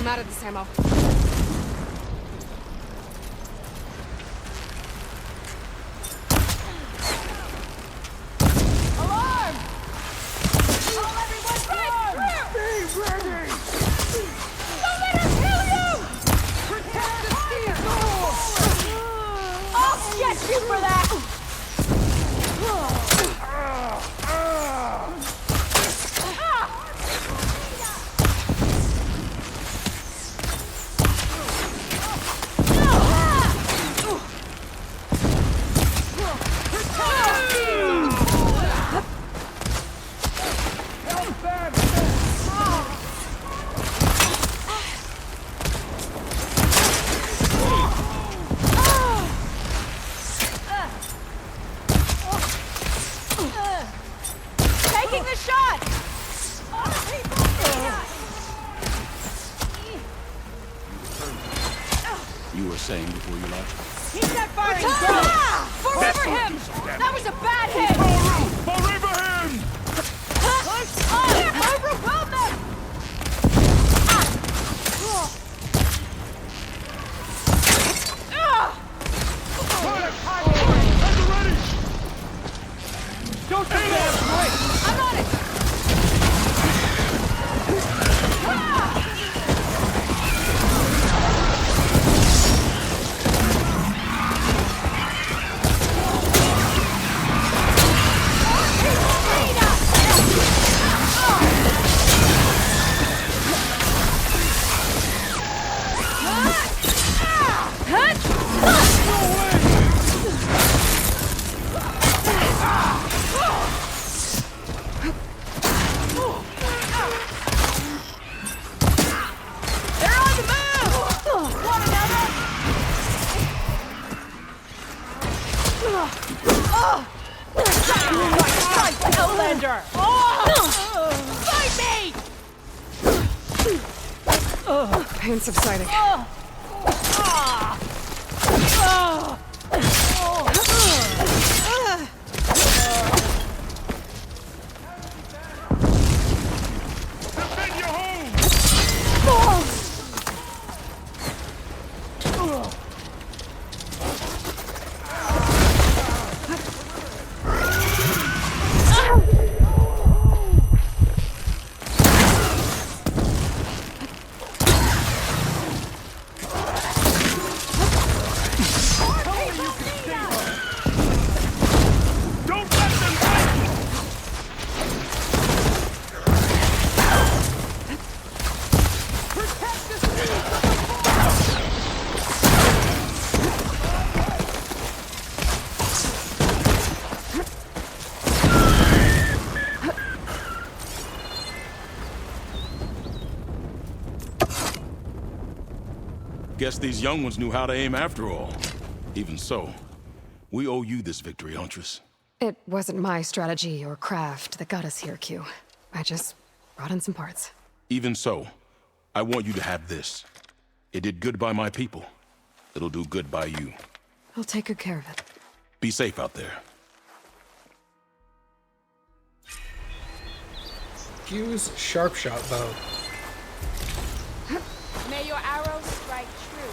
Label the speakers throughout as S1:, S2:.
S1: I'm out of this ammo. Alarm! Call everyone right! Be ready! Don't let him kill you! Protect the steam! I'll get you for that! Taking the shot!
S2: You were saying before you left?
S1: He's not firing! Forever him! That was a bad hit!
S2: Forever him!
S1: I repelled them!
S2: Don't do that!
S1: I'm on it! Outlander! Fight me! Pain subsiding.
S2: Defend your home! Don't let them fight!
S1: Protect the speed of the
S2: Guess these young ones knew how to aim after all. Even so, we owe you this victory, Huntress.
S3: It wasn't my strategy or craft that got us here, Q. I just brought in some parts.
S2: Even so, I want you to have this. It did good by my people. It'll do good by you.
S3: I'll take good care of it.
S2: Be safe out there.
S4: Q's sharp shot bow.
S1: May your arrows strike true.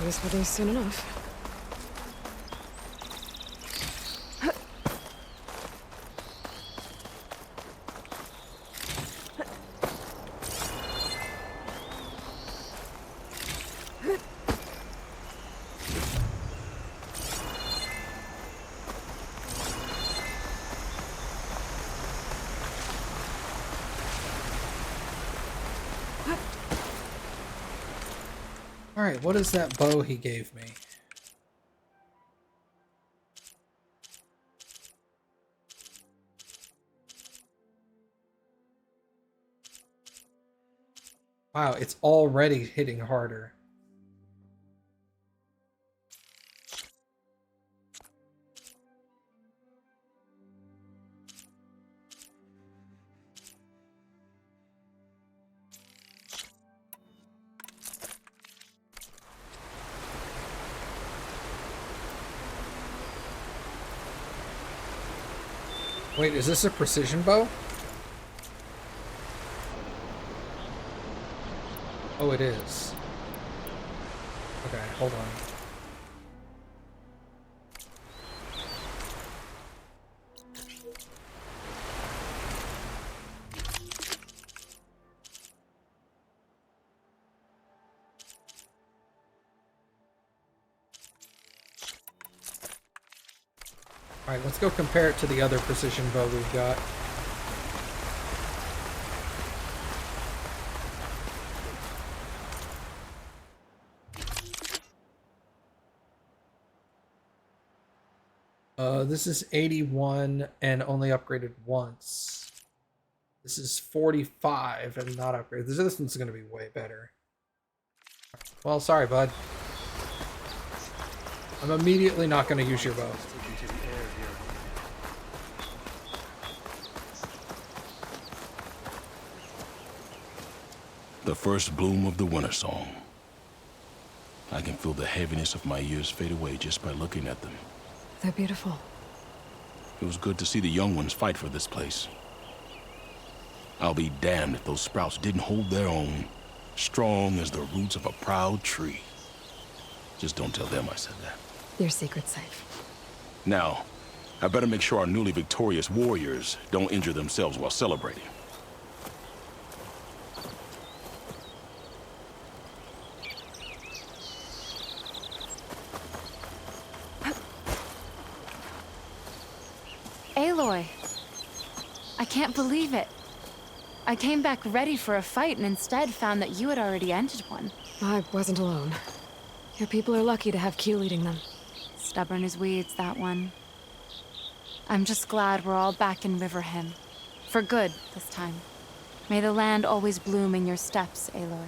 S3: Use for these soon enough.
S4: Alright, what is that bow he gave me? Wow, it's already hitting harder. Wait, is this a precision bow? Oh, it is. Okay, hold on. Alright, let's go compare it to the other precision bow we've got. This is 81 and only upgraded once. This is 45 and not upgraded. This one's going to be way better. Well, sorry, bud. I'm immediately not going to use your bow.
S2: The first bloom of the winter song. I can feel the heaviness of my years fade away just by looking at them.
S3: They're beautiful.
S2: It was good to see the young ones fight for this place. I'll be damned if those sprouts didn't hold their own, strong as the roots of a proud tree. Just don't tell them I said that.
S3: Your secret's safe.
S2: Now, I better make sure our newly victorious warriors don't injure themselves while celebrating.
S5: Aloy, I can't believe it. I came back ready for a fight and instead found that you had already ended one.
S3: I wasn't alone. Your people are lucky to have Q leading them.
S5: Stubborn as weeds, that one. I'm just glad we're all back in Riverhim. For good, this time. May the land always bloom in your steps, Aloy.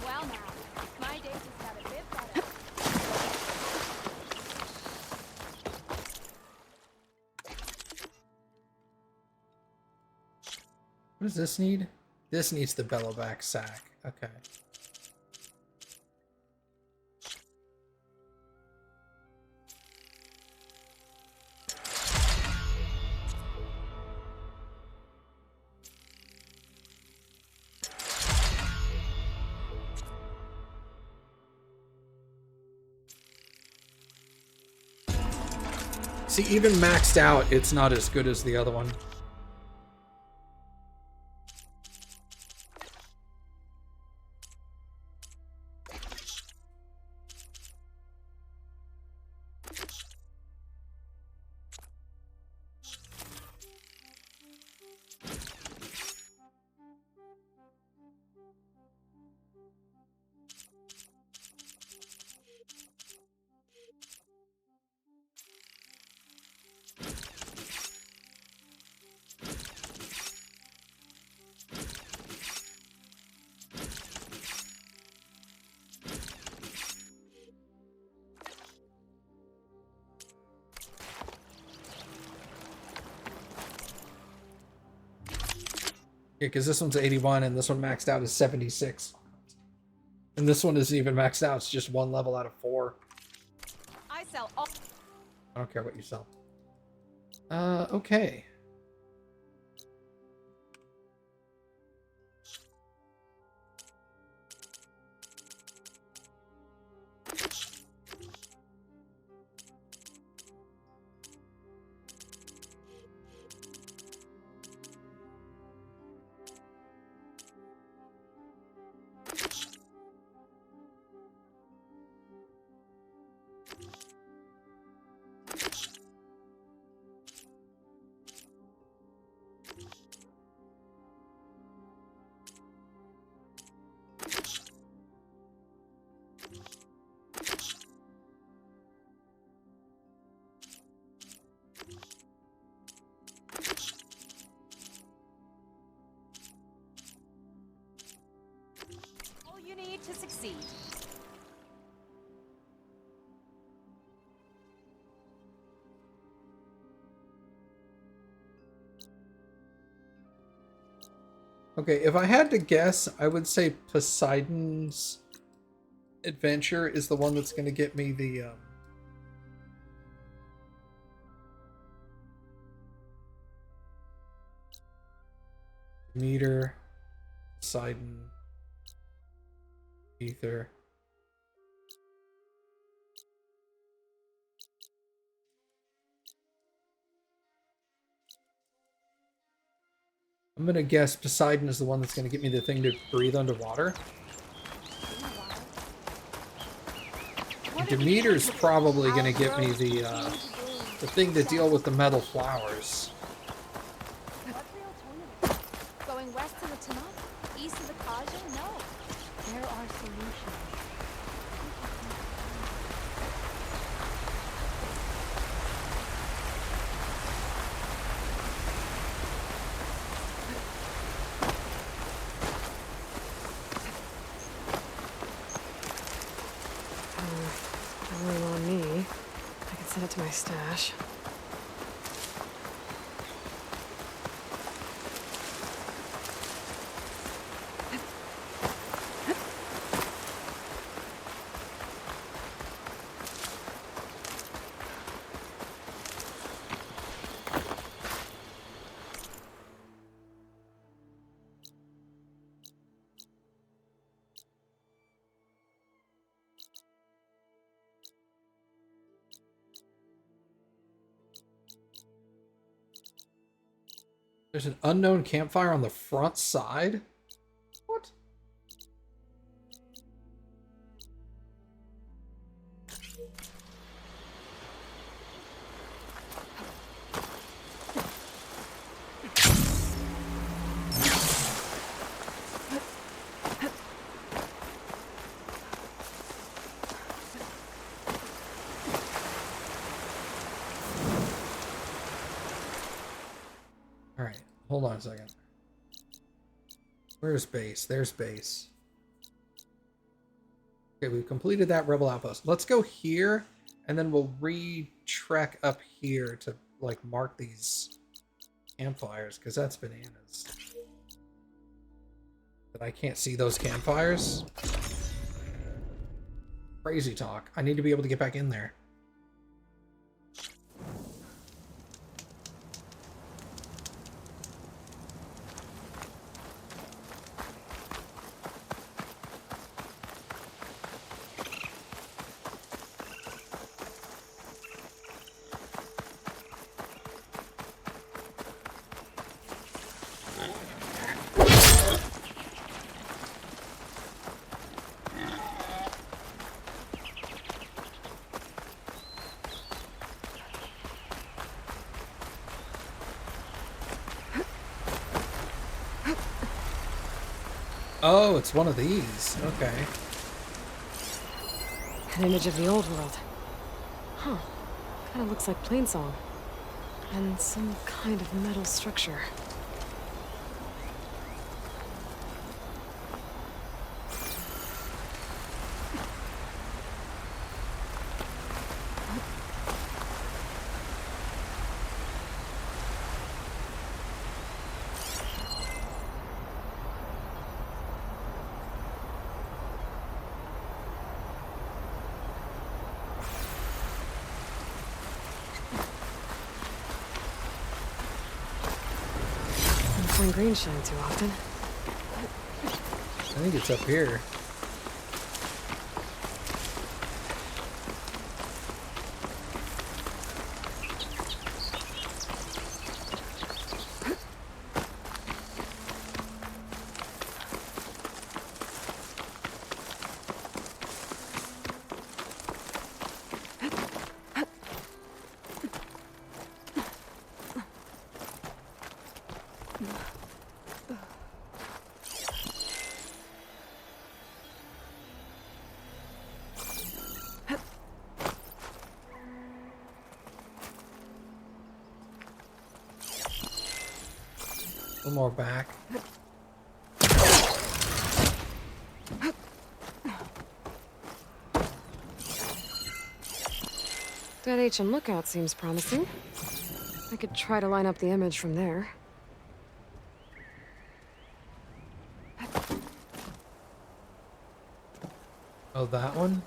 S1: Well now, my day just got a bit better.
S4: What does this need? This needs the bellowback sack. Okay. See, even maxed out, it's not as good as the other one. Yeah, because this one's 81 and this one maxed out is 76. And this one isn't even maxed out, it's just one level out of 4.
S1: I sell all.
S4: I don't care what you sell. Okay.
S5: succeed.
S4: Okay, if I had to guess, I would say Poseidon's adventure is the one that's going to get me the meter, Poseidon, ether. I'm going to guess Poseidon is the one that's going to get me the thing to breathe underwater. And Demeter's probably going to get me the thing to deal with the metal flowers.
S5: What's the alternative? Going west to the Tanakh? East of the Kaja? No. There are solutions.
S3: Rolling on me. I can send it to my stash.
S4: There's an unknown campfire on the front side? What? Alright, hold on a second. Where's base? There's base. Okay, we've completed that rebel outpost. Let's go here, and then we'll re-trek up here to, like, mark these campfires, because that's bananas. But I can't see those campfires. Crazy talk. I need to be able to get back in there. Oh, it's one of these. Okay.
S3: An image of the old world. Huh. Kinda looks like Plainsong. And some kind of metal structure. Green shine too often.
S4: I think it's up here. One more back.
S3: That HM lookout seems promising. I could try to line up the image from there.
S4: Oh, that one?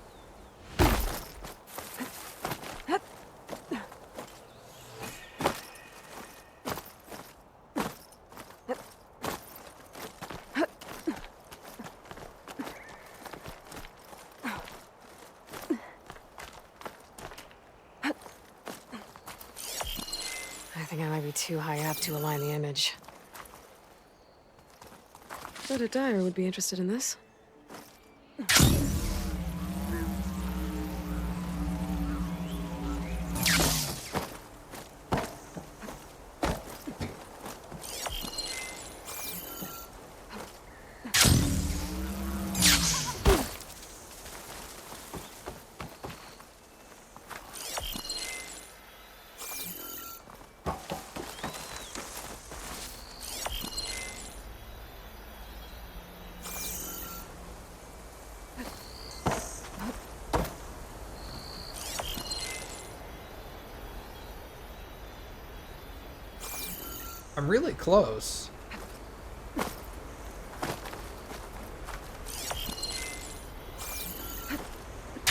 S3: I think I might be too high up to align the image. Bet a dyer would be interested in this. I'm really close.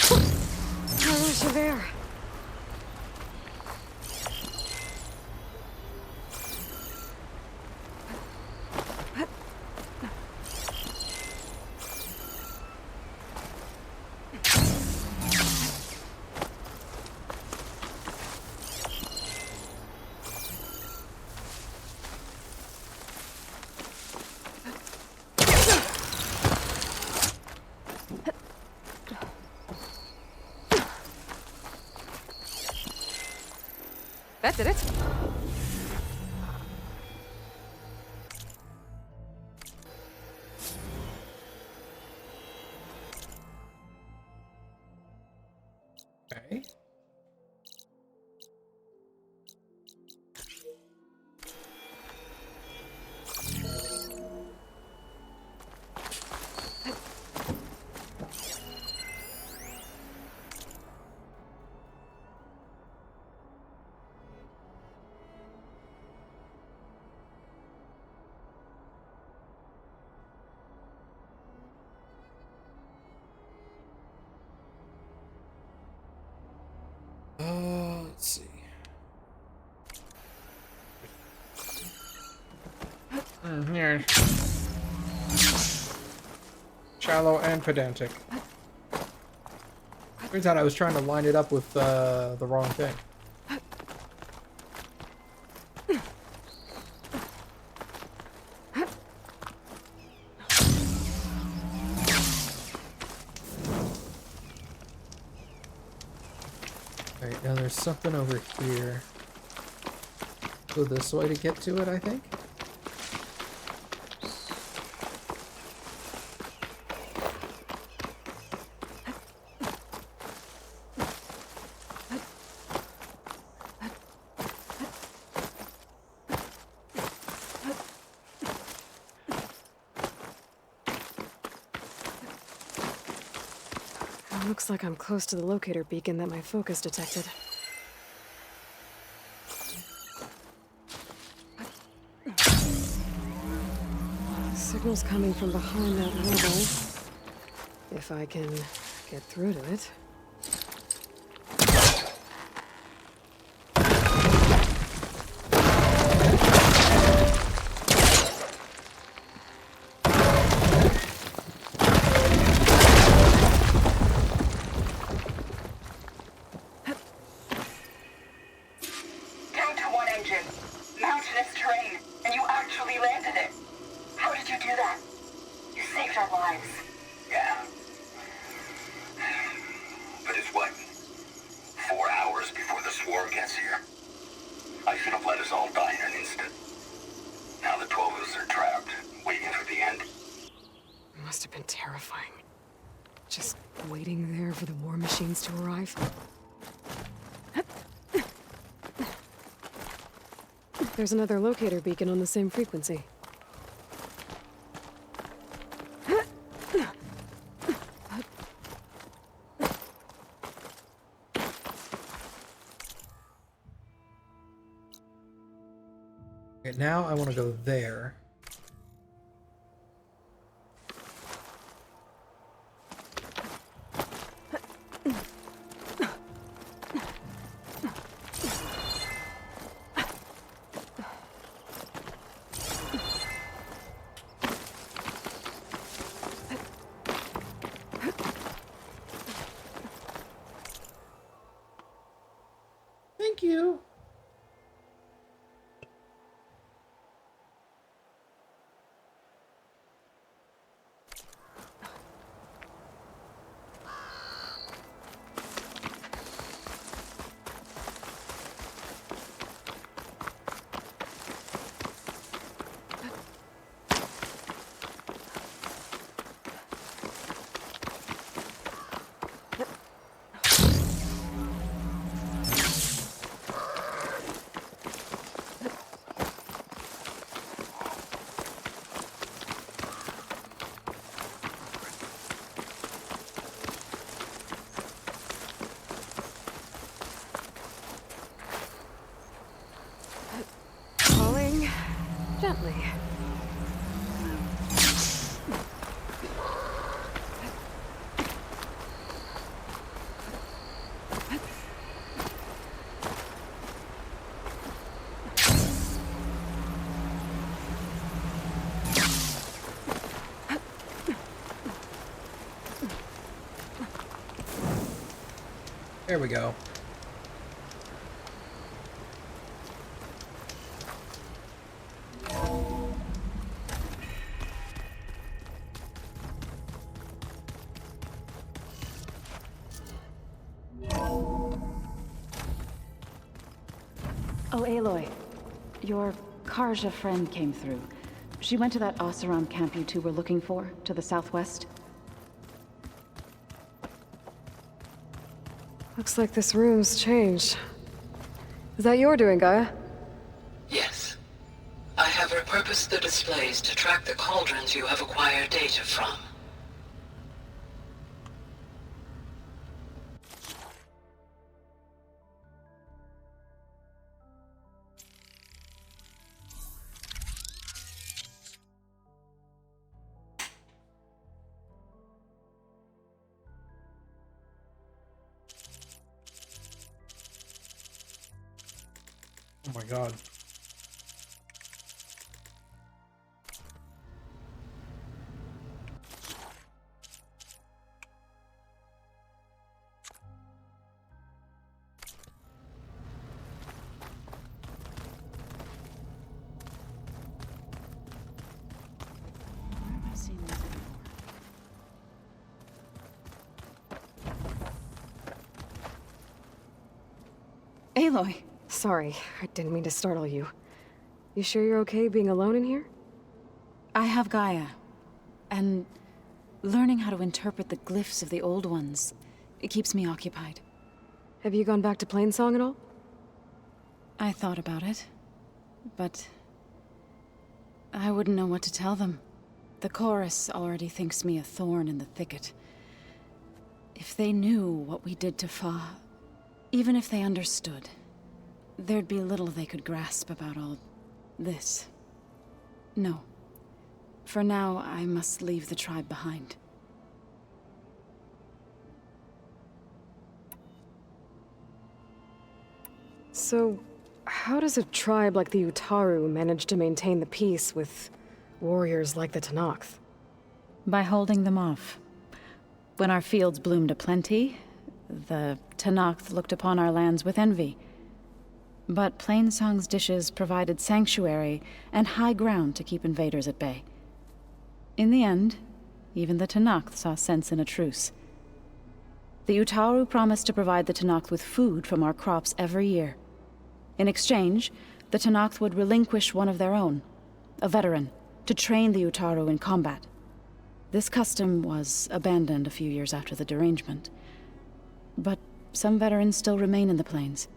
S3: Oh, Javert. That did it.
S4: Okay. Let's see. Here. Shallow and pedantic. Turns out I was trying to line it up with the wrong thing. Alright, now there's something over here. Go this way to get to it, I think?
S3: Looks like I'm close to the locator beacon that my focus detected. Signal's coming from behind that rubble. If I can get through to it.
S6: Mountainous terrain, and you actually landed it. How did you do that? You saved our lives.
S7: Yeah. But it's what? 4 hours before the swarm gets here? I should have let us all die in an instant. Now the 12 of us are trapped, waiting for the end.
S3: It must have been terrifying. Just waiting there for the war machines to arrive. There's another locator beacon on the same frequency.
S4: Okay, now I want to go there. Thank you.
S3: Falling gently.
S4: There we go.
S8: Oh, Aloy. Your Karja friend came through. She went to that Oseram camp you two were looking for, to the southwest.
S3: Looks like this room's changed. Is that your doing, Gaia?
S9: Yes. I have repurposed the displays to track the cauldrons you have acquired data from.
S4: Oh my god.
S8: Aloy!
S3: Sorry, I didn't mean to startle you. You sure you're okay being alone in here?
S8: I have Gaia. And learning how to interpret the glyphs of the old ones, it keeps me occupied.
S3: Have you gone back to Plainsong at all?
S8: I thought about it, but I wouldn't know what to tell them. The chorus already thinks me a thorn in the thicket. If they knew what we did to Fa, even if they understood, there'd be little they could grasp about all this. No. For now, I must leave the tribe behind.
S3: So, how does a tribe like the Utaru manage to maintain the peace with warriors like the Tenakth?
S8: By holding them off. When our fields bloomed aplenty, the Tenakth looked upon our lands with envy. But Plainsong's dishes provided sanctuary and high ground to keep invaders at bay. In the end, even the Tenakth saw sense in a truce. The Utaru promised to provide the Tenakth with food from our crops every year. In exchange, the Tenakth would relinquish one of their own, a veteran, to train the Utaru in combat. This custom was abandoned a few years after the derangement. But some veterans still remain in the plains.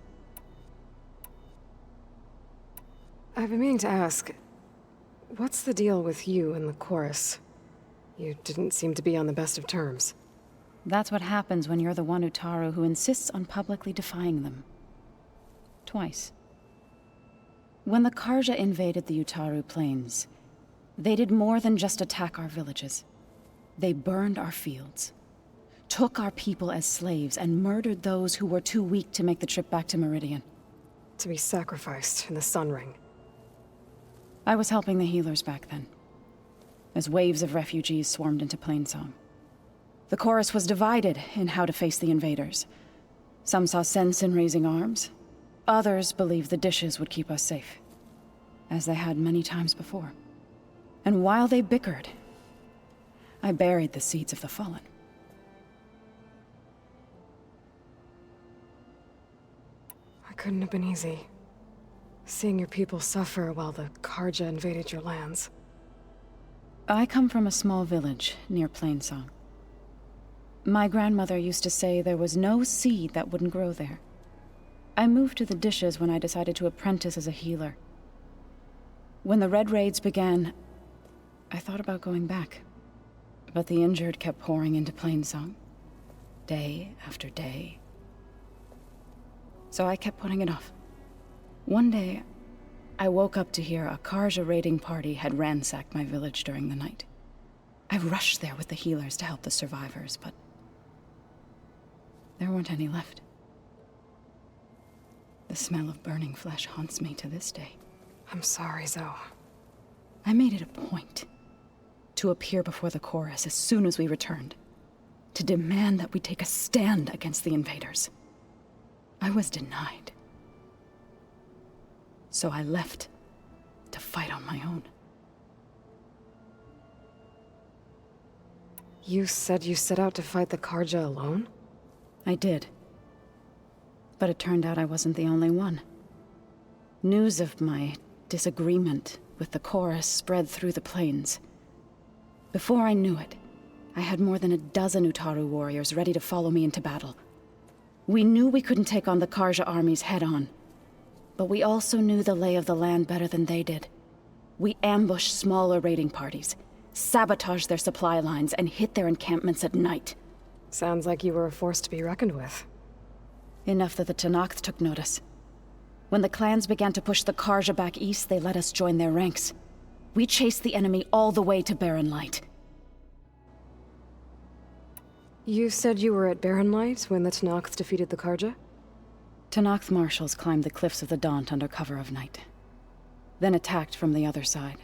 S3: I've been meaning to ask, what's the deal with you and the chorus? You didn't seem to be on the best of terms.
S8: That's what happens when you're the one Utaru who insists on publicly defying them. Twice. When the Karja invaded the Utaru Plains, they did more than just attack our villages. They burned our fields, took our people as slaves, and murdered those who were too weak to make the trip back to Meridian.
S3: To be sacrificed in the Sun Ring.
S8: I was helping the healers back then, as waves of refugees swarmed into Plainsong. The chorus was divided in how to face the invaders. Some saw sense in raising arms. Others believed the dishes would keep us safe, as they had many times before. And while they bickered, I buried the seeds of the fallen.
S3: It couldn't have been easy. Seeing your people suffer while the Karja invaded your lands.
S8: I come from a small village near Plainsong. My grandmother used to say there was no seed that wouldn't grow there. I moved to the dishes when I decided to apprentice as a healer. When the Red Raids began, I thought about going back. But the injured kept pouring into Plainsong, day after day. So I kept putting it off. One day, I woke up to hear a Karja raiding party had ransacked my village during the night. I rushed there with the healers to help the survivors, but there weren't any left. The smell of burning flesh haunts me to this day.
S3: I'm sorry, Zoe.
S8: I made it a point to appear before the chorus as soon as we returned, to demand that we take a stand against the invaders. I was denied. So I left to fight on my own.
S3: You said you set out to fight the Karja alone?
S8: I did. But it turned out I wasn't the only one. News of my disagreement with the chorus spread through the plains. Before I knew it, I had more than a dozen Utaru warriors ready to follow me into battle. We knew we couldn't take on the Karja armies head-on, but we also knew the lay of the land better than they did. We ambushed smaller raiding parties, sabotaged their supply lines, and hit their encampments at night.
S3: Sounds like you were a force to be reckoned with.
S8: Enough that the Tenakth took notice. When the clans began to push the Karja back east, they let us join their ranks. We chased the enemy all the way to Barren Light.
S3: You said you were at Barren Light when the Tenakth defeated the Karja?
S8: Tenakth marshals climbed the cliffs of the Daunt under cover of night, then attacked from the other side.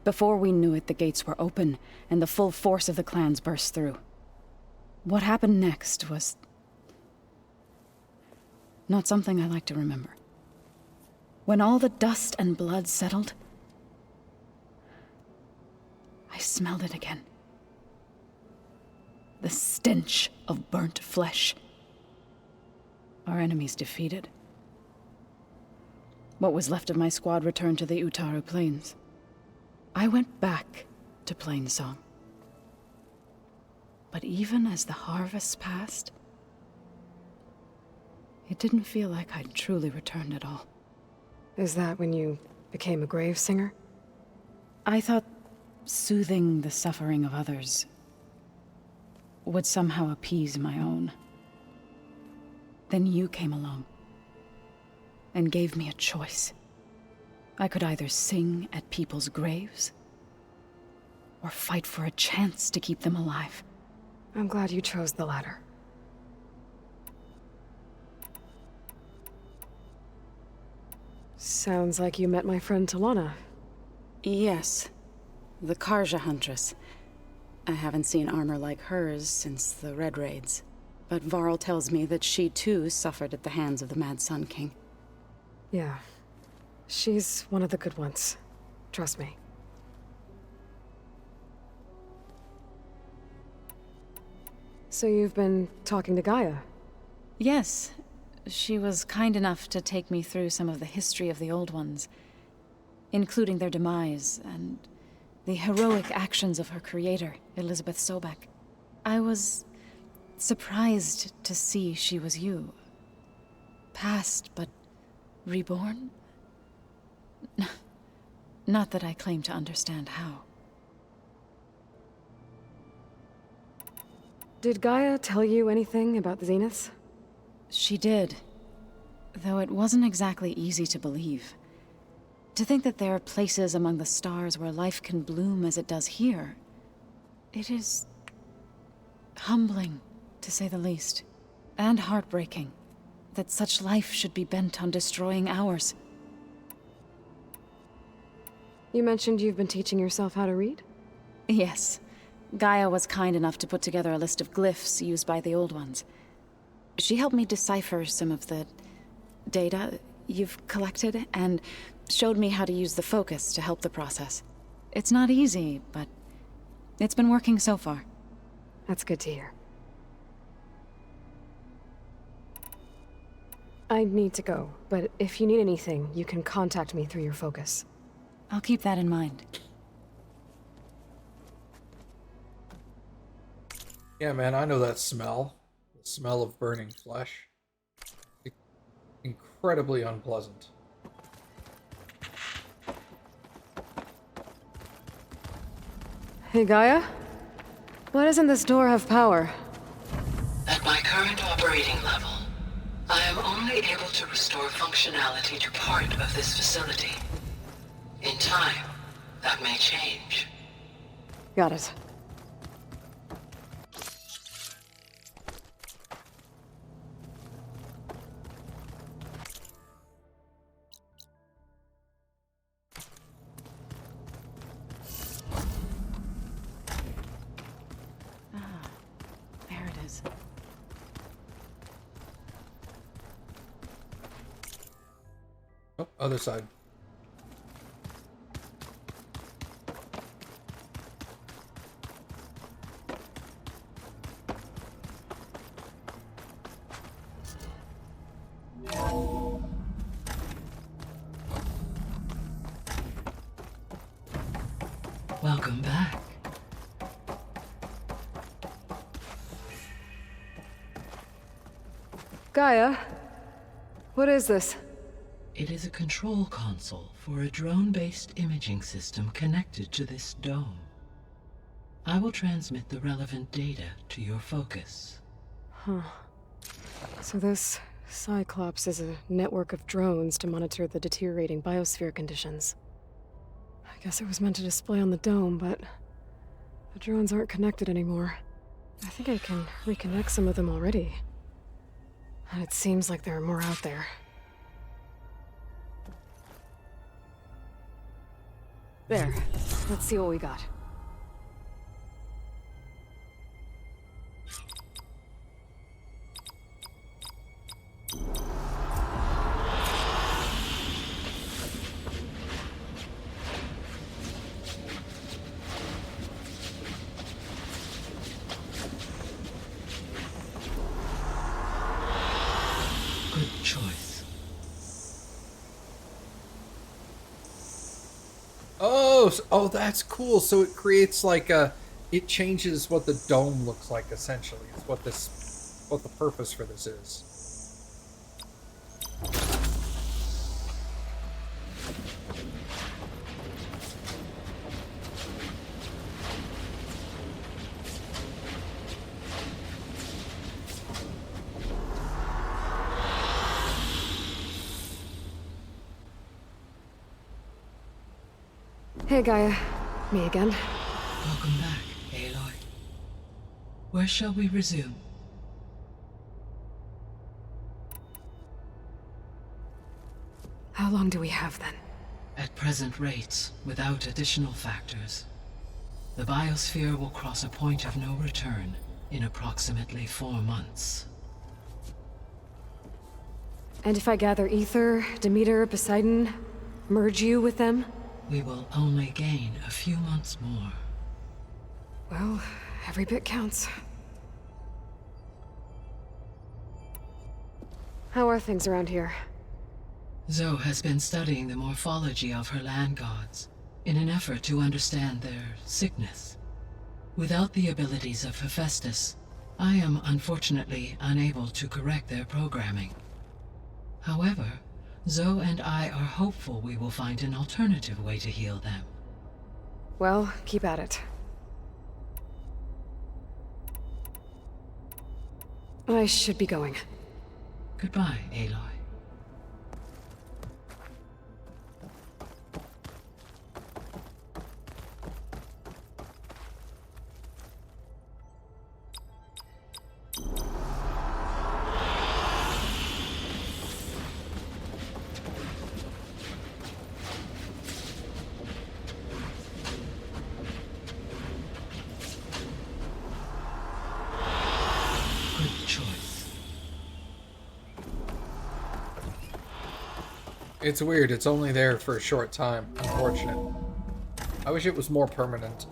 S8: Before we knew it, the gates were open, and the full force of the clans burst through. What happened next was not something I like to remember. When all the dust and blood settled, I smelled it again. The stench of burnt flesh. Our enemies defeated. What was left of my squad returned to the Utaru Plains. I went back to Plainsong. But even as the harvest passed, it didn't feel like I'd truly returned at all.
S3: Is that when you became a grave singer?
S8: I thought soothing the suffering of others would somehow appease my own. Then you came along and gave me a choice. I could either sing at people's graves or fight for a chance to keep them alive.
S3: I'm glad you chose the latter. Sounds like you met my friend Talana.
S8: Yes, the Karja Huntress. I haven't seen armor like hers since the Red Raids, but Varl tells me that she too suffered at the hands of the Mad Sun King.
S3: Yeah. She's one of the good ones. Trust me. So you've been talking to Gaia?
S8: Yes. She was kind enough to take me through some of the history of the Old Ones, including their demise and the heroic actions of her creator, Elizabeth Sobek. I was surprised to see she was you. Past, but reborn? Not that I claim to understand how.
S3: Did Gaia tell you anything about the Zeniths?
S8: She did, though it wasn't exactly easy to believe. To think that there are places among the stars where life can bloom as it does here, it is humbling, to say the least, and heartbreaking that such life should be bent on destroying ours.
S3: You mentioned you've been teaching yourself how to read?
S8: Yes. Gaia was kind enough to put together a list of glyphs used by the Old Ones. She helped me decipher some of the data you've collected, and showed me how to use the focus to help the process. It's not easy, but it's been working so far.
S3: That's good to hear. I need to go, but if you need anything, you can contact me through your focus.
S8: I'll keep that in mind.
S4: Yeah, man, I know that smell. The smell of burning flesh. Incredibly unpleasant.
S3: Hey, Gaia? Why doesn't this door have power?
S9: At my current operating level, I am only able to restore functionality to part of this facility. In time, that may change.
S3: Got it.
S8: There it is.
S4: Oh, other side.
S9: Welcome back.
S3: Gaia? What is this?
S9: It is a control console for a drone-based imaging system connected to this dome. I will transmit the relevant data to your focus.
S3: Huh. So this Cyclops is a network of drones to monitor the deteriorating biosphere conditions. I guess it was meant to display on the dome, but the drones aren't connected anymore. I think I can reconnect some of them already. And it seems like there are more out there. There. Let's see what we got.
S9: Good choice.
S4: Oh, that's cool. So it creates like it changes what the dome looks like. Essentially, is what the purpose for this is.
S3: Hey, Gaia. Me again.
S9: Welcome back, Aloy. Where shall we resume?
S3: How long do we have, then?
S9: At present rates, without additional factors, the biosphere will cross a point of no return in approximately 4 months.
S3: And if I gather Ether, Demeter, Poseidon, merge you with them?
S9: We will only gain a few months more.
S3: Well, every bit counts. How are things around here?
S9: Zoe has been studying the morphology of her land gods in an effort to understand their sickness. Without the abilities of Hephaestus, I am unfortunately unable to correct their programming. However, Zoe and I are hopeful we will find an alternative way to heal them.
S3: Well, keep at it. I should be going.
S9: Goodbye, Aloy. good choice.
S4: It's weird, it's only there for a short time. Unfortunate. I wish it was more permanent.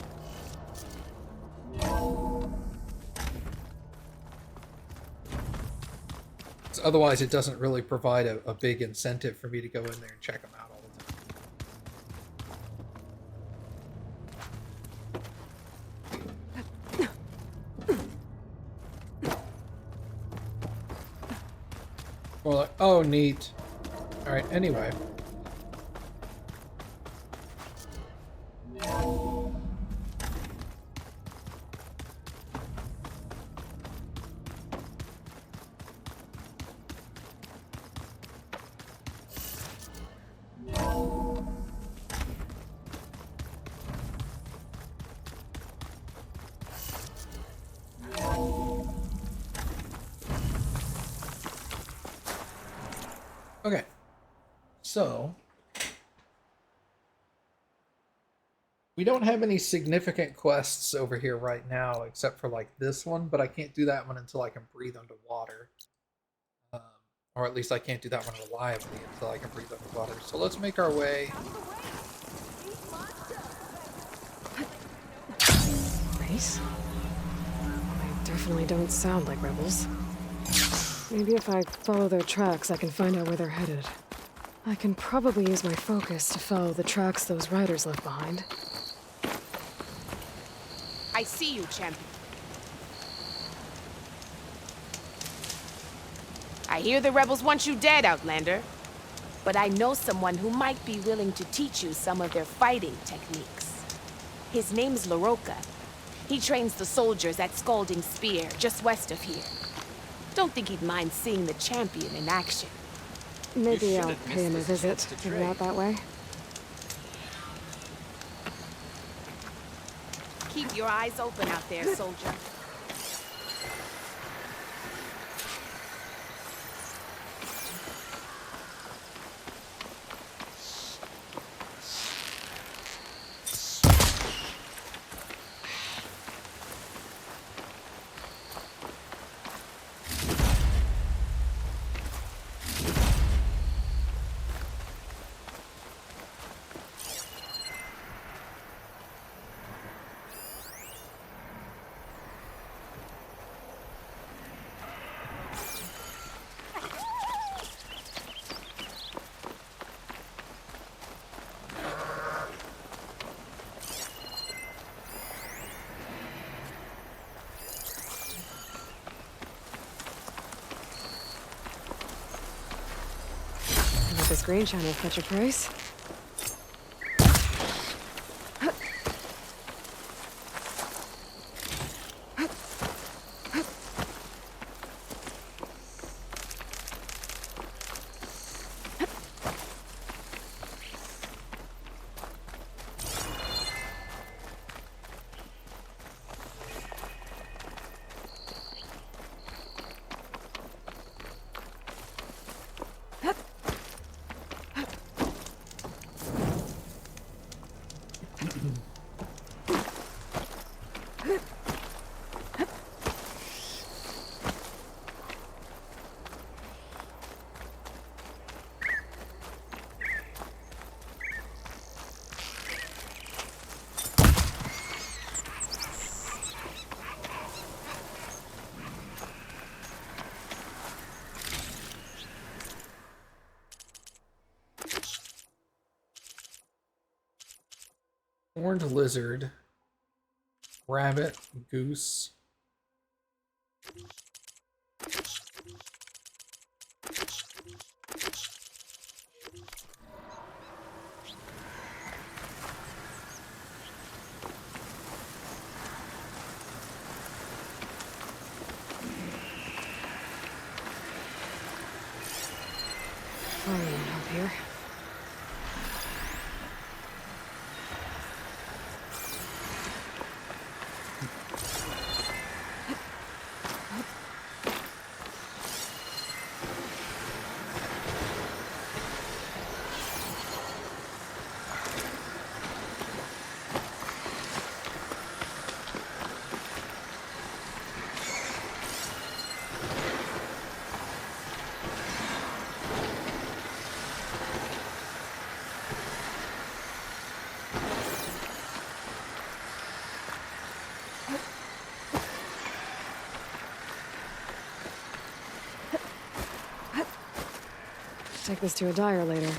S4: Otherwise, it doesn't really provide a big incentive for me to go in there and check them out all the time. More like, oh, neat. Alright, anyway. Okay, so we don't have any significant quests over here right now, except for like this one, but I can't do that one until I can breathe underwater. Or at least I can't do that one reliably until I can breathe underwater. So let's make our way.
S3: Nice. They definitely don't sound like rebels. Maybe if I follow their tracks, I can find out where they're headed. I can probably use my focus to follow the tracks those riders left behind.
S1: I see you, champion. I hear the rebels want you dead, Outlander. But I know someone who might be willing to teach you some of their fighting techniques. His name's LaRocca. He trains the soldiers at Scalding Spear, just west of here. Don't think he'd mind seeing the champion in action.
S3: Maybe I'll pay him a visit, if you're out that way.
S1: Keep your eyes open out there, soldier.
S3: This green channel fetch a price.
S4: Horned lizard, rabbit, goose.
S3: I need help here. take this to a dyer later.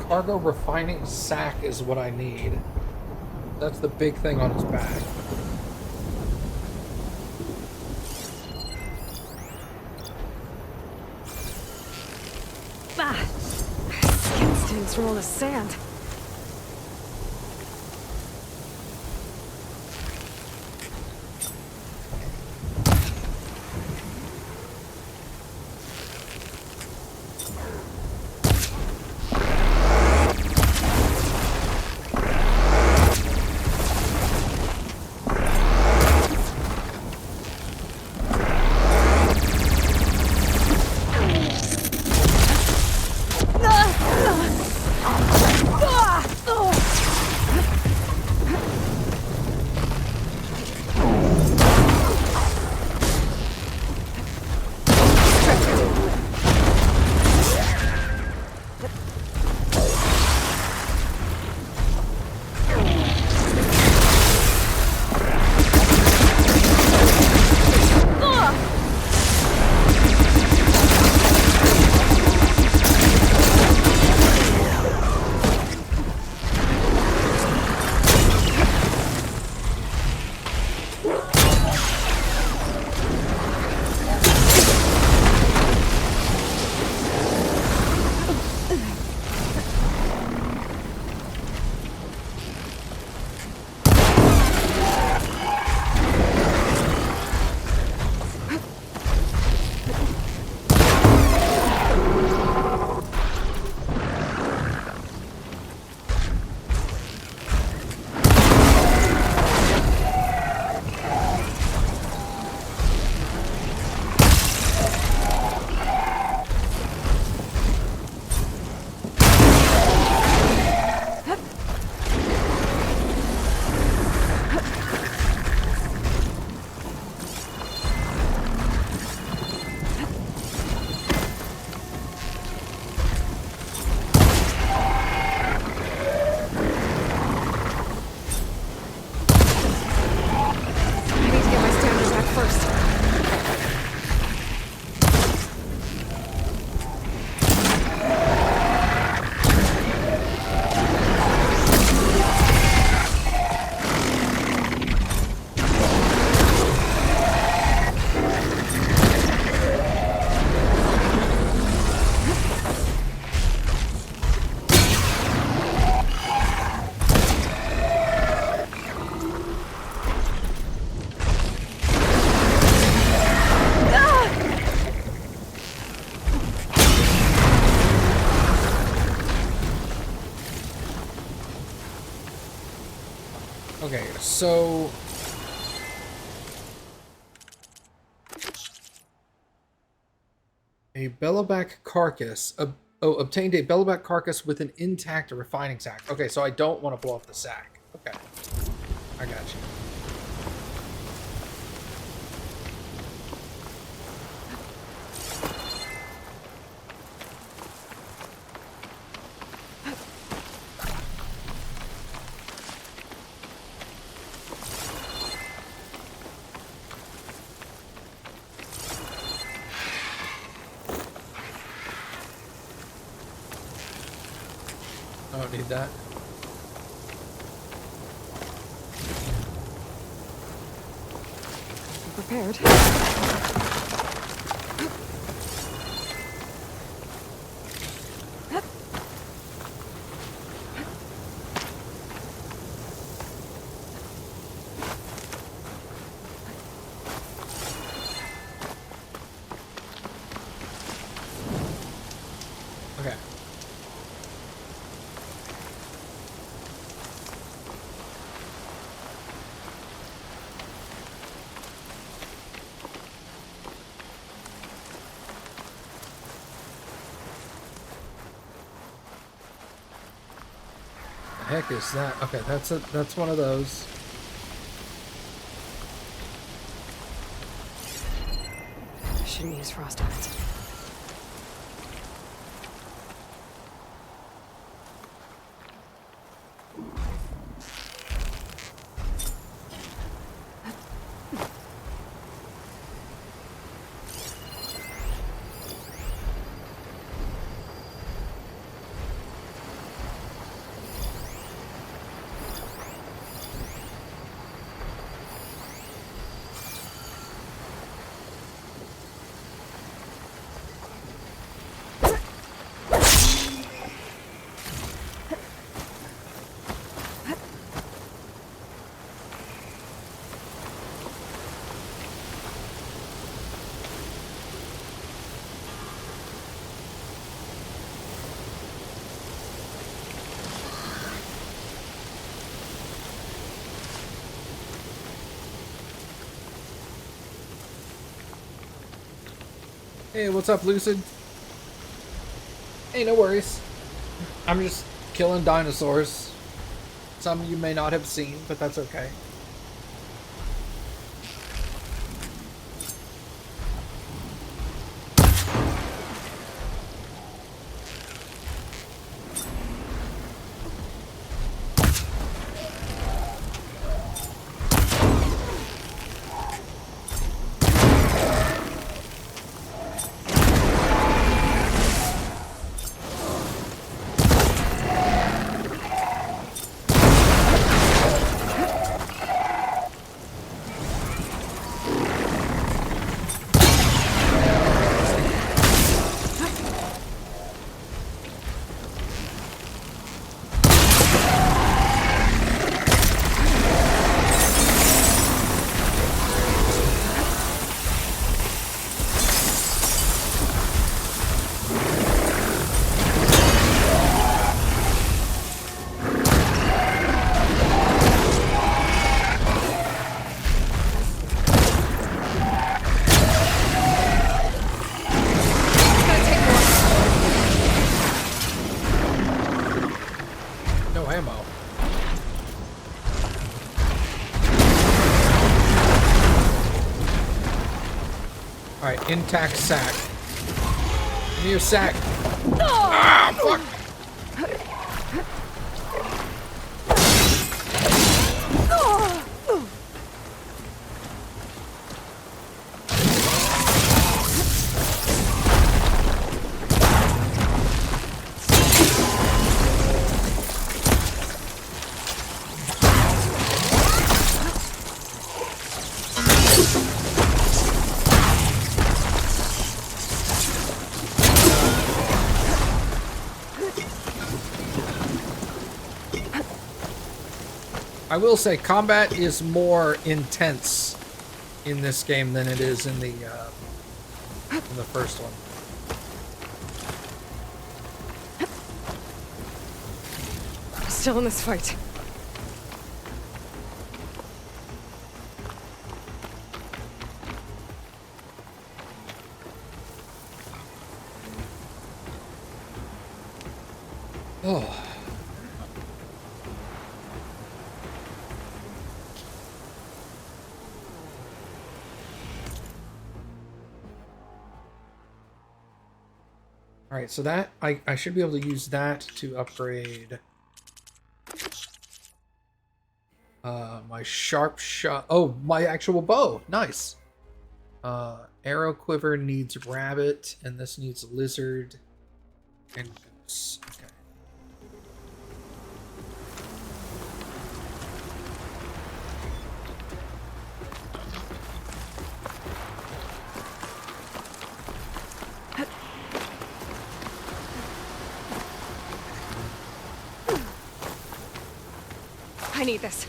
S4: Cargo refining sack is what I need. That's the big thing on his back.
S3: Ah! Skin stains from all the sand.
S4: Okay, so a bellowback carcass. Obtained a bellowback carcass with an intact refining sack. Okay, so I don't want to blow up the sack. Okay, I got you. I don't need that.
S3: Be prepared.
S4: Okay. The heck is that? Okay, that's one of those.
S3: I shouldn't use frost on it.
S4: Hey, what's up, Lucid? Hey, no worries. I'm just killing dinosaurs. Some you may not have seen, but that's okay. No ammo. Alright, intact sack. Give me your sack. Ah, fuck! I will say combat is more intense in this game than it is in the first one.
S3: I'm still in this fight.
S4: Oh. Alright, so that, I should be able to use that to upgrade my sharp shot. Oh, my actual bow. Nice. Arrow quiver needs rabbit, and this needs lizard and goose. Okay.
S3: I need this.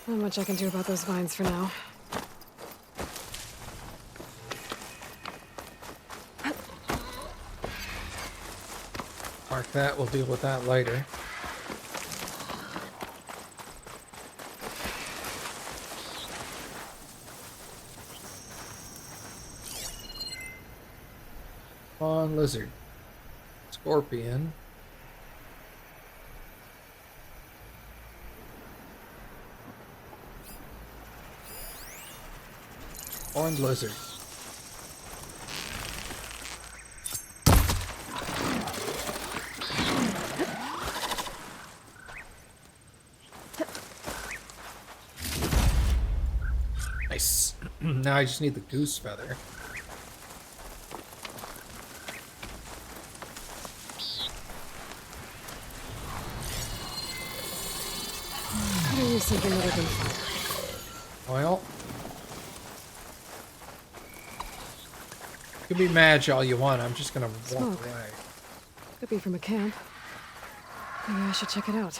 S3: Not much I can do about those vines for now.
S4: Mark that, we'll deal with that later. Come on, lizard. Scorpion. Horned lizard. Nice. Now I just need the goose feather.
S3: How do you something other than fire?
S4: Well, you can be mad all you want. I'm just gonna walk
S3: Smoke.
S4: away.
S3: Could be from a camp. Maybe I should check it out.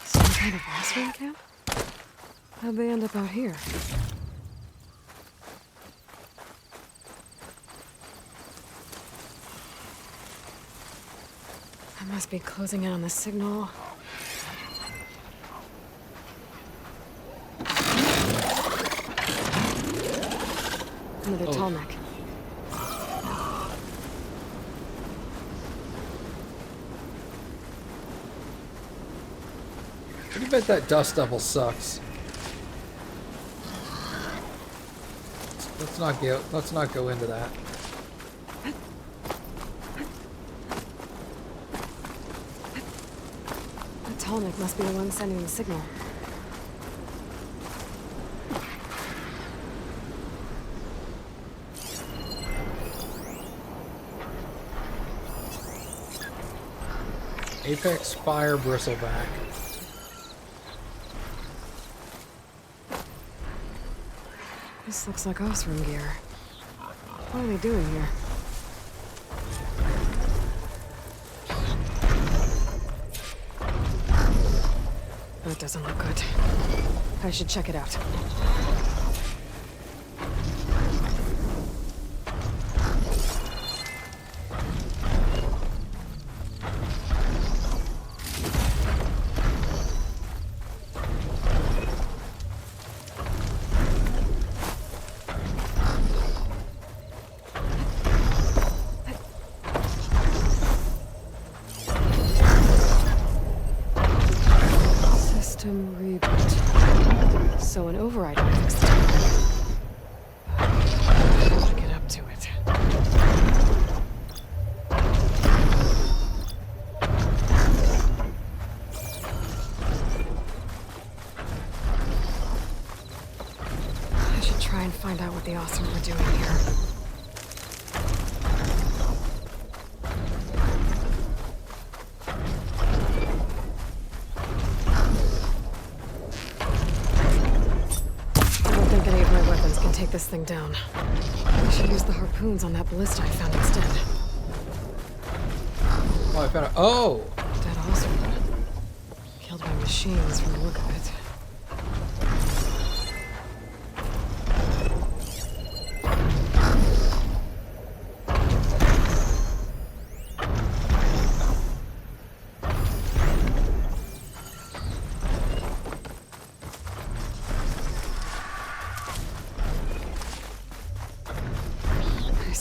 S3: Some kind of Austrian camp? How'd they end up out here? I must be closing in on the signal. Another tall neck.
S4: I bet that dust devil sucks. Let's not go into that.
S3: The tall neck must be the one sending the signal.
S4: Apex Fire Bristleback.
S3: This looks like Osram gear. What are they doing here? That doesn't look good. I should check it out. System reboot. So an override will fix it. Gotta get up to it. I should try and find out what the Awesome were doing here. Take this thing down. I should use the harpoons on that ballista I found instead.
S4: Oh, I found it. Oh!
S3: Dead Osram. Killed by machines from the look of it.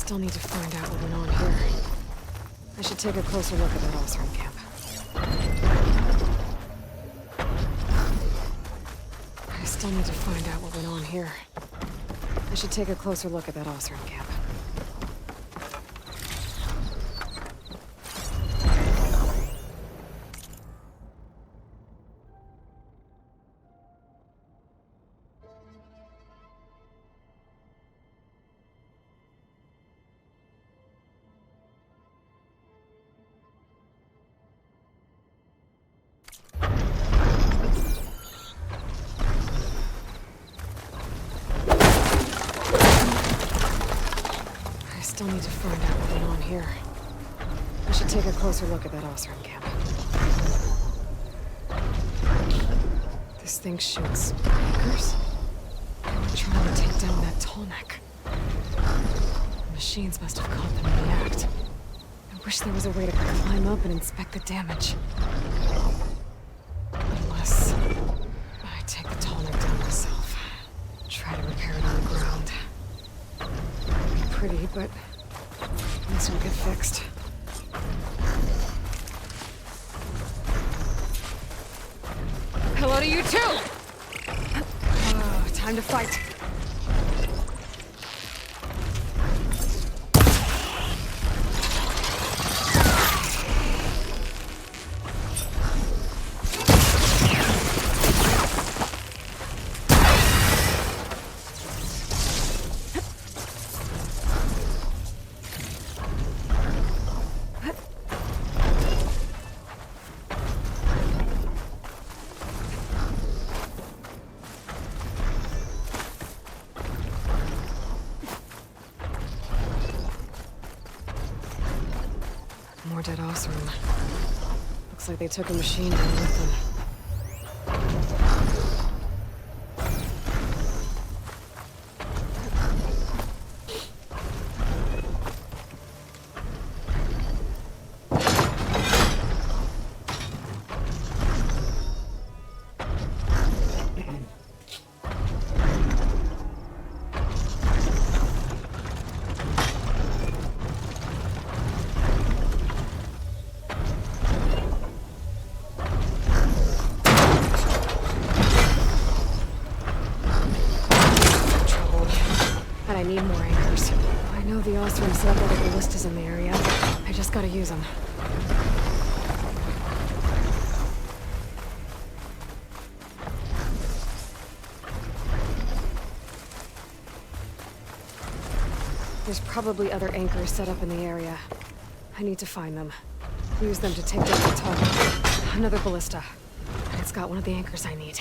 S3: still need to find out what went on here. I should take a closer look at that Osram camp. I still need to find out what went on here. I should take a closer look at that Osram camp. I still need to find out what went on here. I should take a closer look at that Osram camp. This thing shoots anchors? They were trying to take down that tall neck. The machines must have caught them in the act. I wish there was a way to climb up and inspect the damage. Unless I take the tall neck down myself. Try to repair it on the ground. Pretty, but at least it'll get fixed. Hello to you too! Time to fight. More dead Osram. Looks like they took a machine down with them. I need more anchors. I know the Osram set up other ballistas in the area. I just gotta use them. There's probably other anchors set up in the area. I need to find them. Use them to take down the tunnel. Another ballista. And it's got one of the anchors I need.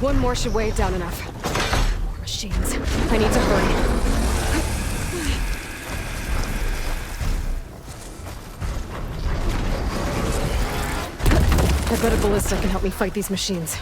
S3: One more should weigh it down enough. More machines. I need to hurry. I bet a ballista can help me fight these machines.